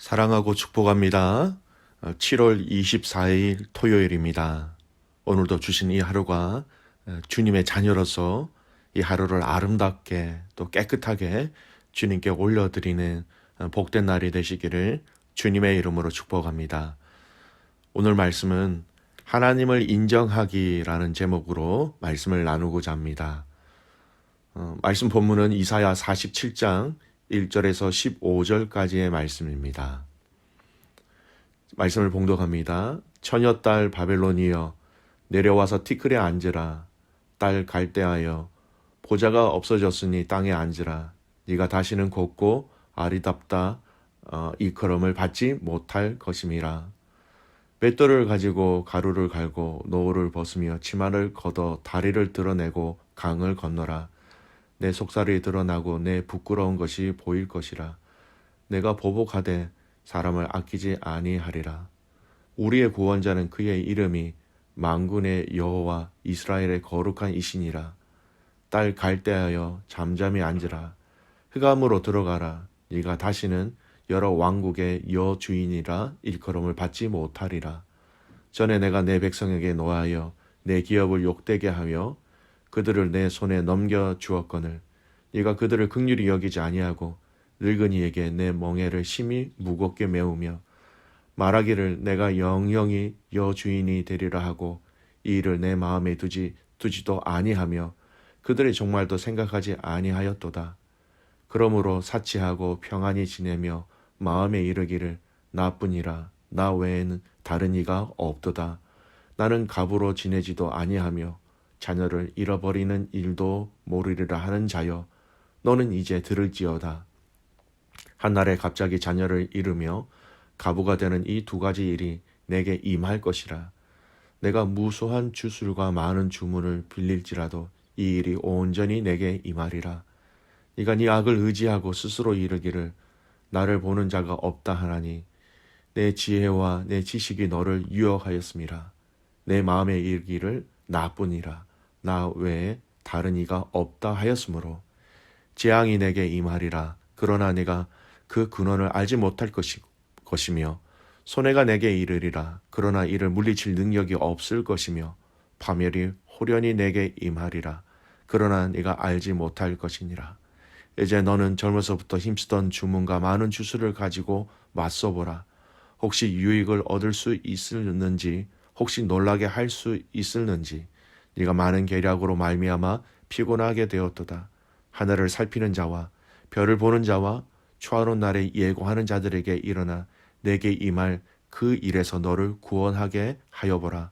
사랑하고 축복합니다. 7월 24일 토요일입니다. 오늘도 주신 이 하루가 주님의 자녀로서 이 하루를 아름답게 또 깨끗하게 주님께 올려드리는 복된 날이 되시기를 주님의 이름으로 축복합니다. 오늘 말씀은 하나님을 인정하기라는 제목으로 말씀을 나누고자 합니다. 말씀 본문은 이사야 47장 1절에서 15절까지의 말씀입니다. 말씀을 봉독합니다. 처녀딸 바벨론이여 내려와서 티끌에 앉으라. 딸 갈대하여 보좌가 없어졌으니 땅에 앉으라. 네가 다시는 곱고 아리답다 이컬음을 받지 못할 것임이라. 맷돌을 가지고 가루를 갈고 노을을 벗으며 치마를 걷어 다리를 드러내고 강을 건너라. 내 속살이 드러나고 내 부끄러운 것이 보일 것이라. 내가 보복하되 사람을 아끼지 아니하리라. 우리의 구원자는 그의 이름이 만군의 여호와 이스라엘의 거룩한 이신이라. 딸 갈대하여 잠잠히 앉으라. 흑암으로 들어가라. 네가 다시는 여러 왕국의 여주인이라 일컬음을 받지 못하리라. 전에 내가 내 백성에게 노하여 내 기업을 욕되게 하며 그들을 내 손에 넘겨 주었거늘 네가 그들을 긍휼히 여기지 아니하고 늙은이에게 내 멍에를 심히 무겁게 메우며 말하기를 내가 영영이 여주인이 되리라 하고 이 일을 내 마음에 두지도 아니하며 그들의 종말도 생각하지 아니하였도다. 그러므로 사치하고 평안히 지내며 마음에 이르기를 나뿐이라 나 외에는 다른 이가 없도다. 나는 갑으로 지내지도 아니하며 자녀를 잃어버리는 일도 모르리라 하는 자여 너는 이제 들을지어다. 한날에 갑자기 자녀를 잃으며 가부가 되는 이 두 가지 일이 내게 임할 것이라. 내가 무수한 주술과 많은 주문을 빌릴지라도 이 일이 온전히 내게 임하리라. 네가 네 악을 의지하고 스스로 이르기를 나를 보는 자가 없다 하나니 내 지혜와 내 지식이 너를 유혹하였음이라. 내 마음에 이르기를 나뿐이라 나 외에 다른 이가 없다 하였으므로 재앙이 내게 임하리라. 그러나 내가 그 근원을 알지 못할 것이며 손해가 내게 이르리라. 그러나 이를 물리칠 능력이 없을 것이며 파멸이 호련히 내게 임하리라. 그러나 네가 알지 못할 것이니라. 이제 너는 젊어서부터 힘쓰던 주문과 많은 주술을 가지고 맞서보라. 혹시 유익을 얻을 수 있을는지 혹시 놀라게 할 수 있을는지 네가 많은 계략으로 말미암아 피곤하게 되었도다. 하늘을 살피는 자와 별을 보는 자와 추하는 날에 예고하는 자들에게 일어나 내게 임할 그 일에서 너를 구원하게 하여보라.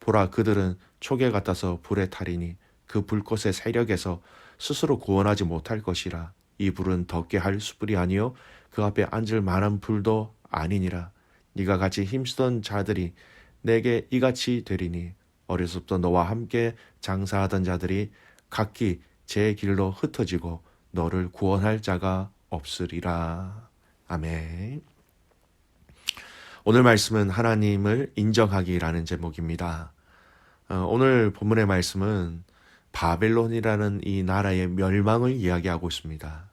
보라 그들은 초계 같아서 불에 타리니 그 불꽃의 세력에서 스스로 구원하지 못할 것이라. 이 불은 덮게 할 수불이 아니요 그 앞에 앉을 만한 불도 아니니라. 네가 같이 힘쓰던 자들이 내게 이같이 되리니 어려서부터 너와 함께 장사하던 자들이 각기 제 길로 흩어지고 너를 구원할 자가 없으리라. 아멘. 오늘 말씀은 하나님을 인정하기라는 제목입니다. 오늘 본문의 말씀은 바벨론이라는 이 나라의 멸망을 이야기하고 있습니다.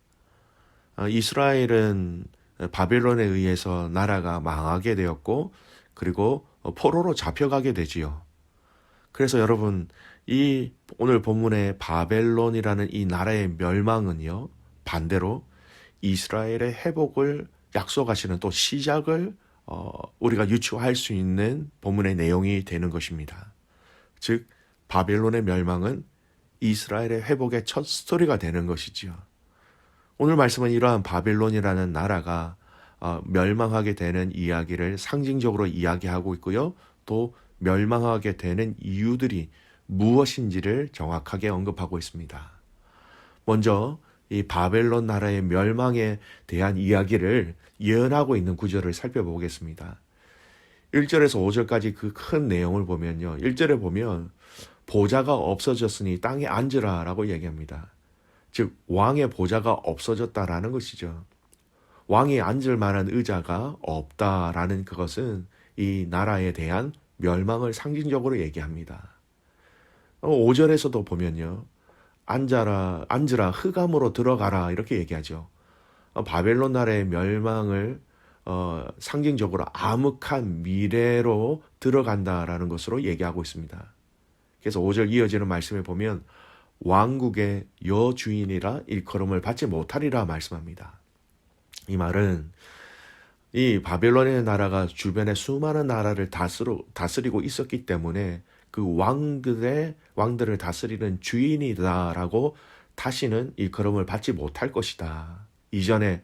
이스라엘은 바벨론에 의해서 나라가 망하게 되었고 그리고 포로로 잡혀가게 되지요. 그래서 여러분 이 오늘 본문의 바벨론이라는 이 나라의 멸망은요 반대로 이스라엘의 회복을 약속하시는 또 시작을 우리가 유추할 수 있는 본문의 내용이 되는 것입니다. 즉 바벨론의 멸망은 이스라엘의 회복의 첫 스토리가 되는 것이지요. 오늘 말씀은 이러한 바벨론이라는 나라가 멸망하게 되는 이야기를 상징적으로 이야기하고 있고요. 또 멸망하게 되는 이유들이 무엇인지를 정확하게 언급하고 있습니다. 먼저 이 바벨론 나라의 멸망에 대한 이야기를 예언하고 있는 구절을 살펴보겠습니다. 1절에서 5절까지 그 큰 내용을 보면요. 1절에 보면 보좌가 없어졌으니 땅에 앉으라 라고 얘기합니다. 즉 왕의 보좌가 없어졌다라는 것이죠. 왕이 앉을 만한 의자가 없다라는 그것은 이 나라에 대한 멸망을 상징적으로 얘기합니다. 5절에서도 보면요. 앉으라 흑암으로 들어가라 이렇게 얘기하죠. 바벨론 나라의 멸망을 상징적으로 암흑한 미래로 들어간다라는 것으로 얘기하고 있습니다. 그래서 5절 이어지는 말씀에 보면 왕국의 여주인이라 일컬음을 받지 못하리라 말씀합니다. 이 말은 이 바벨론의 나라가 주변의 수많은 나라를 다스리고 있었기 때문에 그 왕들을 다스리는 주인이다라고 다시는 일컬음을 받지 못할 것이다. 이전에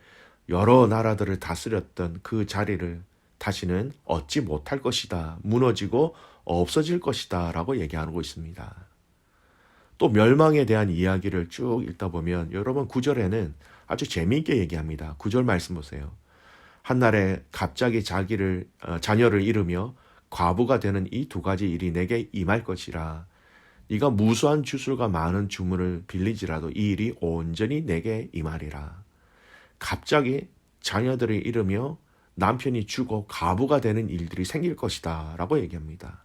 여러 나라들을 다스렸던 그 자리를 다시는 얻지 못할 것이다. 무너지고 없어질 것이다 라고 얘기하고 있습니다. 또 멸망에 대한 이야기를 쭉 읽다 보면 여러분 9절에는 아주 재미있게 얘기합니다. 9절 말씀 보세요. 한날에 갑자기 자녀를 잃으며 과부가 되는 이 두 가지 일이 내게 임할 것이라. 네가 무수한 주술과 많은 주문을 빌리지라도 이 일이 온전히 내게 임하리라. 갑자기 자녀들을 잃으며 남편이 죽어 과부가 되는 일들이 생길 것이다 라고 얘기합니다.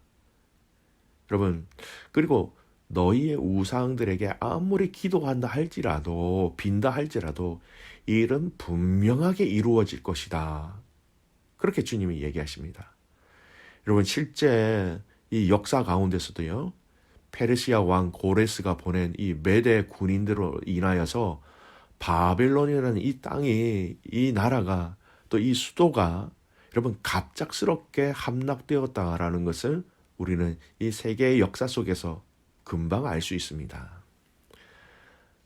여러분, 그리고 너희의 우상들에게 아무리 기도한다 할지라도 빈다 할지라도 이 일은 분명하게 이루어질 것이다. 그렇게 주님이 얘기하십니다. 여러분, 실제 이 역사 가운데서도요, 페르시아 왕 고레스가 보낸 이 메대 군인들로 인하여서 바벨론이라는 이 땅이, 이 나라가, 또 이 수도가 여러분 갑작스럽게 함락되었다라는 것을 우리는 이 세계의 역사 속에서 금방 알 수 있습니다.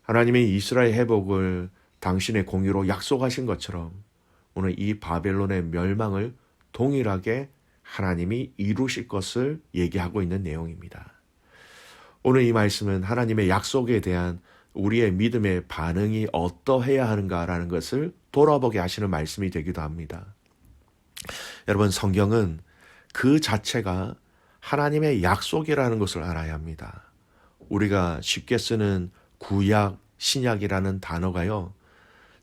하나님이 이스라엘 회복을 당신의 공의로 약속하신 것처럼 오늘 이 바벨론의 멸망을 동일하게 하나님이 이루실 것을 얘기하고 있는 내용입니다. 오늘 이 말씀은 하나님의 약속에 대한 우리의 믿음의 반응이 어떠해야 하는가라는 것을 돌아보게 하시는 말씀이 되기도 합니다. 여러분, 성경은 그 자체가 하나님의 약속이라는 것을 알아야 합니다. 우리가 쉽게 쓰는 구약, 신약이라는 단어가요,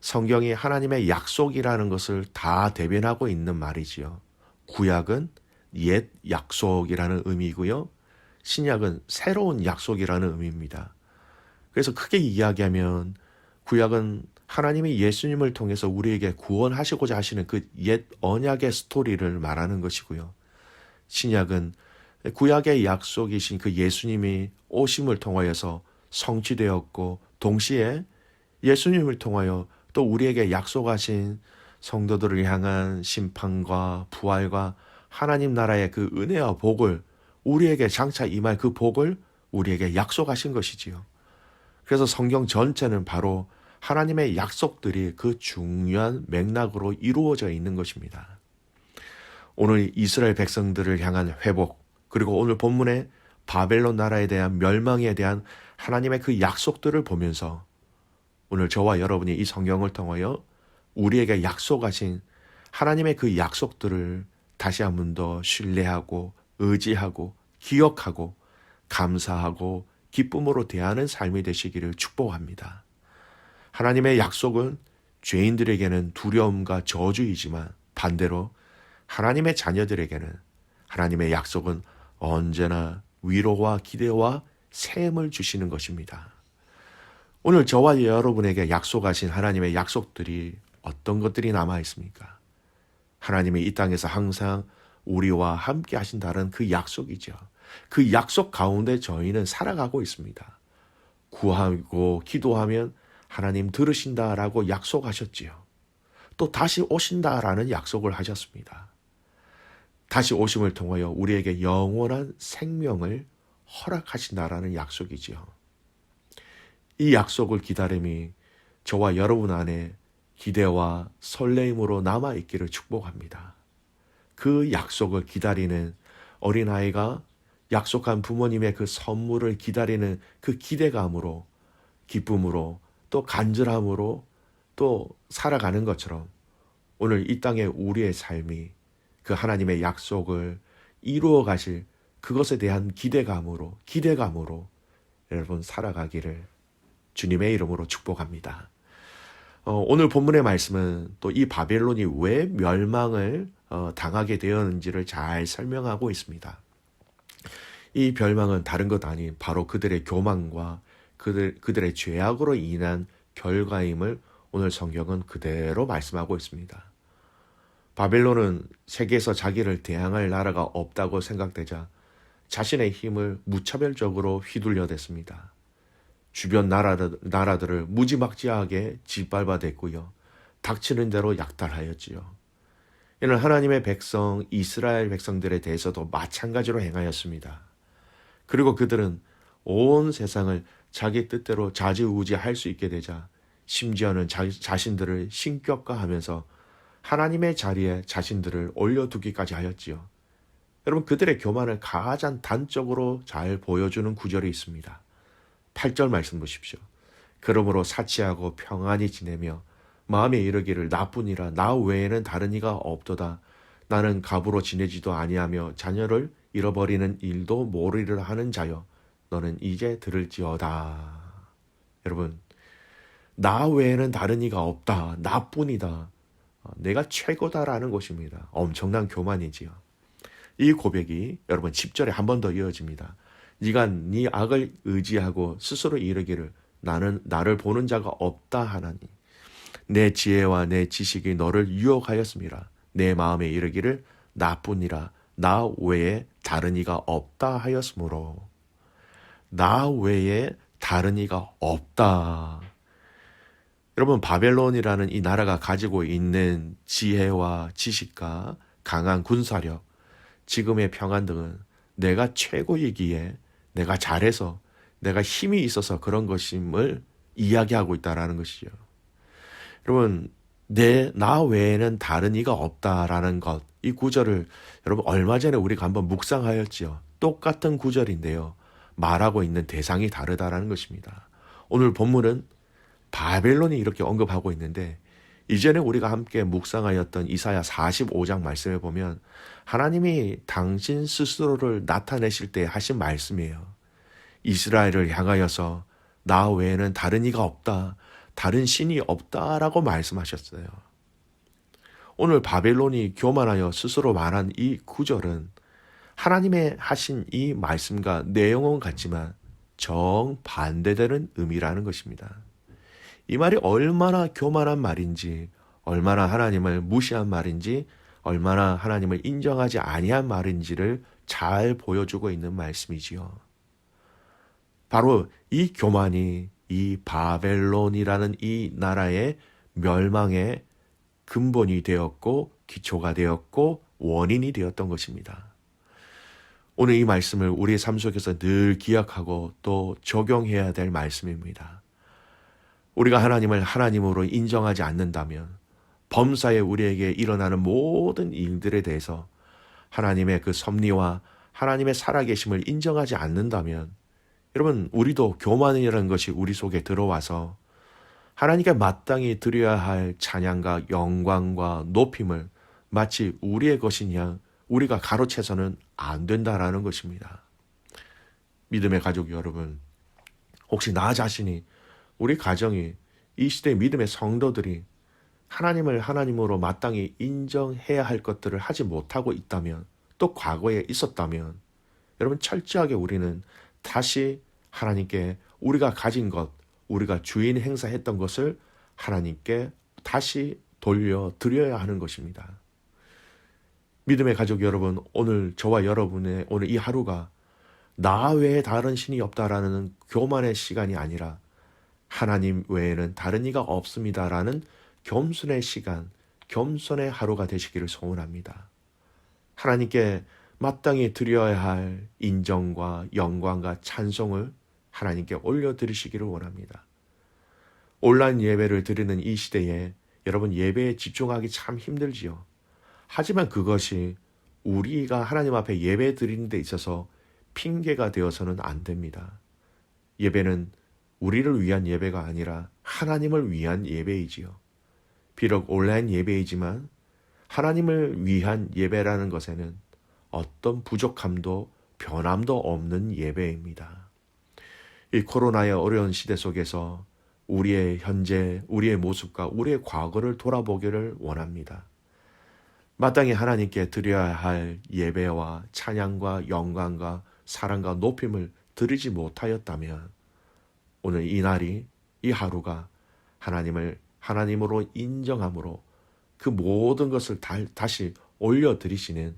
성경이 하나님의 약속이라는 것을 다 대변하고 있는 말이지요. 구약은 옛 약속이라는 의미이고요, 신약은 새로운 약속이라는 의미입니다. 그래서 크게 이야기하면 구약은 하나님이 예수님을 통해서 우리에게 구원하시고자 하시는 그 옛 언약의 스토리를 말하는 것이고요, 신약은 구약의 약속이신 그 예수님이 오심을 통하여서 성취되었고 동시에 예수님을 통하여 또 우리에게 약속하신 성도들을 향한 심판과 부활과 하나님 나라의 그 은혜와 복을 우리에게 장차 임할 그 복을 우리에게 약속하신 것이지요. 그래서 성경 전체는 바로 하나님의 약속들이 그 중요한 맥락으로 이루어져 있는 것입니다. 오늘 이스라엘 백성들을 향한 회복, 그리고 오늘 본문의 바벨론 나라에 대한 멸망에 대한 하나님의 그 약속들을 보면서 오늘 저와 여러분이 이 성경을 통하여 우리에게 약속하신 하나님의 그 약속들을 다시 한 번 더 신뢰하고 의지하고 기억하고 감사하고 기쁨으로 대하는 삶이 되시기를 축복합니다. 하나님의 약속은 죄인들에게는 두려움과 저주이지만 반대로 하나님의 자녀들에게는 하나님의 약속은 언제나 위로와 기대와 샘을 주시는 것입니다. 오늘 저와 여러분에게 약속하신 하나님의 약속들이 어떤 것들이 남아 있습니까? 하나님이 이 땅에서 항상 우리와 함께 하신다는 그 약속이죠. 그 약속 가운데 저희는 살아가고 있습니다. 구하고 기도하면 하나님 들으신다라고 약속하셨지요. 또 다시 오신다라는 약속을 하셨습니다. 다시 오심을 통하여 우리에게 영원한 생명을 허락하신다라는 약속이지요. 이 약속을 기다림이 저와 여러분 안에 기대와 설레임으로 남아있기를 축복합니다. 그 약속을 기다리는 어린아이가 약속한 부모님의 그 선물을 기다리는 그 기대감으로, 기쁨으로, 또 간절함으로 또 살아가는 것처럼 오늘 이 땅에 우리의 삶이 그 하나님의 약속을 이루어 가실 그것에 대한 기대감으로 여러분 살아가기를 주님의 이름으로 축복합니다. 오늘 본문의 말씀은 또 이 바벨론이 왜 멸망을 당하게 되었는지를 잘 설명하고 있습니다. 이 멸망은 다른 것 아닌 바로 그들의 교만과 그들의 죄악으로 인한 결과임을 오늘 성경은 그대로 말씀하고 있습니다. 바벨론은 세계에서 자기를 대항할 나라가 없다고 생각되자 자신의 힘을 무차별적으로 휘둘려댔습니다. 주변 나라들을 무지막지하게 짓밟아댔고요. 닥치는 대로 약탈하였지요. 이는 하나님의 백성 이스라엘 백성들에 대해서도 마찬가지로 행하였습니다. 그리고 그들은 온 세상을 자기 뜻대로 좌지우지할 수 있게 되자 심지어는 자신들을 신격화하면서 하나님의 자리에 자신들을 올려두기까지 하였지요. 여러분, 그들의 교만을 가장 단적으로 잘 보여주는 구절이 있습니다. 8절 말씀 보십시오. 그러므로 사치하고 평안히 지내며 마음에 이르기를 나뿐이라 나 외에는 다른 이가 없도다. 나는 갑으로 지내지도 아니하며 자녀를 잃어버리는 일도 모르리라 하는 자여 너는 이제 들을지어다. 여러분, 나 외에는 다른 이가 없다. 나뿐이다. 내가 최고다라는 것입니다. 엄청난 교만이지요. 이 고백이 여러분 10절에 한 번 더 이어집니다. 네가 네 악을 의지하고 스스로 이르기를 나는 나를 보는 자가 없다 하나니 내 지혜와 내 지식이 너를 유혹하였음이라. 내 마음에 이르기를 나뿐이라 나 외에 다른 이가 없다 하였으므로. 나 외에 다른 이가 없다. 여러분, 바벨론이라는 이 나라가 가지고 있는 지혜와 지식과 강한 군사력, 지금의 평안 등은 내가 최고이기에 내가 잘해서 내가 힘이 있어서 그런 것임을 이야기하고 있다라는 것이죠. 여러분, 나 외에는 다른 이가 없다라는 것, 이 구절을 여러분 얼마 전에 우리가 한번 묵상하였지요. 똑같은 구절인데요. 말하고 있는 대상이 다르다라는 것입니다. 오늘 본문은 바벨론이 이렇게 언급하고 있는데 이전에 우리가 함께 묵상하였던 이사야 45장 말씀에 보면 하나님이 당신 스스로를 나타내실 때 하신 말씀이에요. 이스라엘을 향하여서 나 외에는 다른 이가 없다. 다른 신이 없다라고 말씀하셨어요. 오늘 바벨론이 교만하여 스스로 말한 이 구절은 하나님의 하신 이 말씀과 내용은 같지만 정반대되는 의미라는 것입니다. 이 말이 얼마나 교만한 말인지, 얼마나 하나님을 무시한 말인지, 얼마나 하나님을 인정하지 아니한 말인지를 잘 보여주고 있는 말씀이지요. 바로 이 교만이 이 바벨론이라는 이 나라의 멸망의 근본이 되었고 기초가 되었고 원인이 되었던 것입니다. 오늘 이 말씀을 우리의 삶 속에서 늘 기억하고 또 적용해야 될 말씀입니다. 우리가 하나님을 하나님으로 인정하지 않는다면 범사에 우리에게 일어나는 모든 일들에 대해서 하나님의 그 섭리와 하나님의 살아계심을 인정하지 않는다면 여러분, 우리도 교만이라는 것이 우리 속에 들어와서 하나님께 마땅히 드려야 할 찬양과 영광과 높임을 마치 우리의 것이냐 우리가 가로채서는 안 된다라는 것입니다. 믿음의 가족 여러분, 혹시 나 자신이, 우리 가정이, 이 시대의 믿음의 성도들이 하나님을 하나님으로 마땅히 인정해야 할 것들을 하지 못하고 있다면, 또 과거에 있었다면 여러분, 철저하게 우리는 다시 하나님께 우리가 가진 것, 우리가 주인 행사했던 것을 하나님께 다시 돌려드려야 하는 것입니다. 믿음의 가족 여러분, 오늘 저와 여러분의 오늘 이 하루가 나 외에 다른 신이 없다라는 교만의 시간이 아니라 하나님 외에는 다른 이가 없습니다라는 겸손의 시간, 겸손의 하루가 되시기를 소원합니다. 하나님께 마땅히 드려야 할 인정과 영광과 찬송을 하나님께 올려드리시기를 원합니다. 온라인 예배를 드리는 이 시대에 여러분 예배에 집중하기 참 힘들지요. 하지만 그것이 우리가 하나님 앞에 예배 드리는 데 있어서 핑계가 되어서는 안 됩니다. 예배는 우리를 위한 예배가 아니라 하나님을 위한 예배이지요. 비록 온라인 예배이지만 하나님을 위한 예배라는 것에는 어떤 부족함도 변함도 없는 예배입니다. 이 코로나의 어려운 시대 속에서 우리의 현재, 우리의 모습과 우리의 과거를 돌아보기를 원합니다. 마땅히 하나님께 드려야 할 예배와 찬양과 영광과 사랑과 높임을 드리지 못하였다면 오늘 이 날이, 이 하루가 하나님을 하나님으로 인정함으로 그 모든 것을 다시 올려드리시는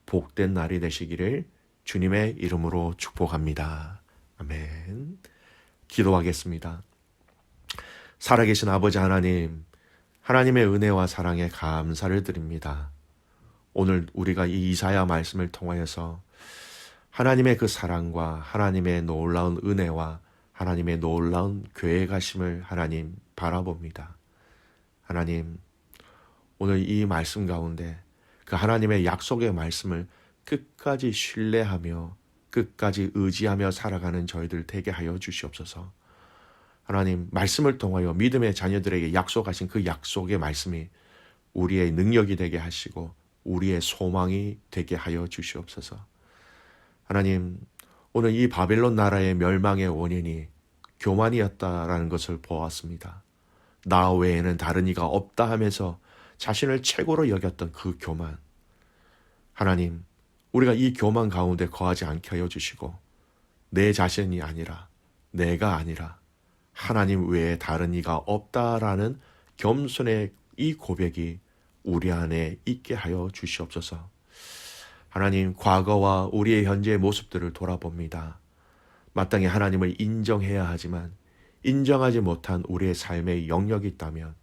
복된 날이 되시기를 주님의 이름으로 축복합니다. 아멘. 기도하겠습니다. 살아계신 아버지 하나님, 하나님의 은혜와 사랑에 감사를 드립니다. 오늘 우리가 이 이사야 말씀을 통하여서 하나님의 그 사랑과 하나님의 놀라운 은혜와 하나님의 놀라운 계획하심을 하나님 바라봅니다. 하나님, 오늘 이 말씀 가운데 그 하나님의 약속의 말씀을 끝까지 신뢰하며 끝까지 의지하며 살아가는 저희들 되게 하여 주시옵소서. 하나님, 말씀을 통하여 믿음의 자녀들에게 약속하신 그 약속의 말씀이 우리의 능력이 되게 하시고 우리의 소망이 되게 하여 주시옵소서. 하나님, 오늘 이 바벨론 나라의 멸망의 원인이 교만이었다라는 것을 보았습니다. 나 외에는 다른 이가 없다 하면서 자신을 최고로 여겼던 그 교만. 하나님, 우리가 이 교만 가운데 거하지 않게 하여 주시고 내 자신이 아니라 내가 아니라 하나님 외에 다른 이가 없다라는 겸손의 이 고백이 우리 안에 있게 하여 주시옵소서. 하나님, 과거와 우리의 현재의 모습들을 돌아봅니다. 마땅히 하나님을 인정해야 하지만 인정하지 못한 우리의 삶의 영역이 있다면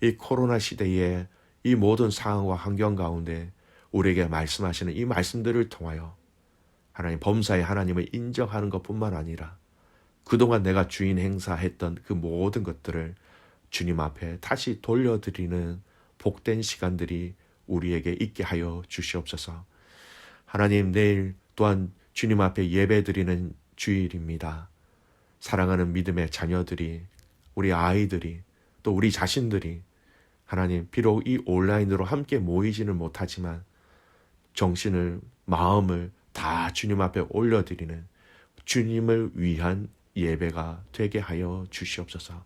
이 코로나 시대에 이 모든 상황과 환경 가운데 우리에게 말씀하시는 이 말씀들을 통하여 하나님 범사에 하나님을 인정하는 것뿐만 아니라 그동안 내가 주인 행사했던 그 모든 것들을 주님 앞에 다시 돌려드리는 복된 시간들이 우리에게 있게 하여 주시옵소서. 하나님, 내일 또한 주님 앞에 예배드리는 주일입니다. 사랑하는 믿음의 자녀들이, 우리 아이들이, 또 우리 자신들이 하나님, 비록 이 온라인으로 함께 모이지는 못하지만 정신을, 마음을 다 주님 앞에 올려드리는 주님을 위한 예배가 되게 하여 주시옵소서.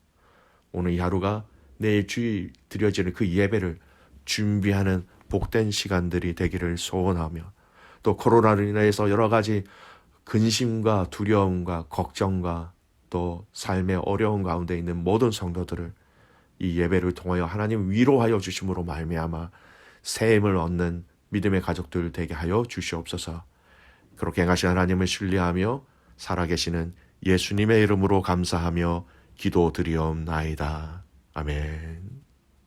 오늘 이 하루가 내일 주일 드려지는 그 예배를 준비하는 복된 시간들이 되기를 소원하며 또 코로나로 인해서 여러 가지 근심과 두려움과 걱정과 또 삶의 어려움 가운데 있는 모든 성도들을 이 예배를 통하여 하나님 위로하여 주심으로 말미암아 새 힘을 얻는 믿음의 가족들 되게 하여 주시옵소서. 그렇게 행하신 하나님을 신뢰하며 살아계시는 예수님의 이름으로 감사하며 기도드리옵나이다. 아멘.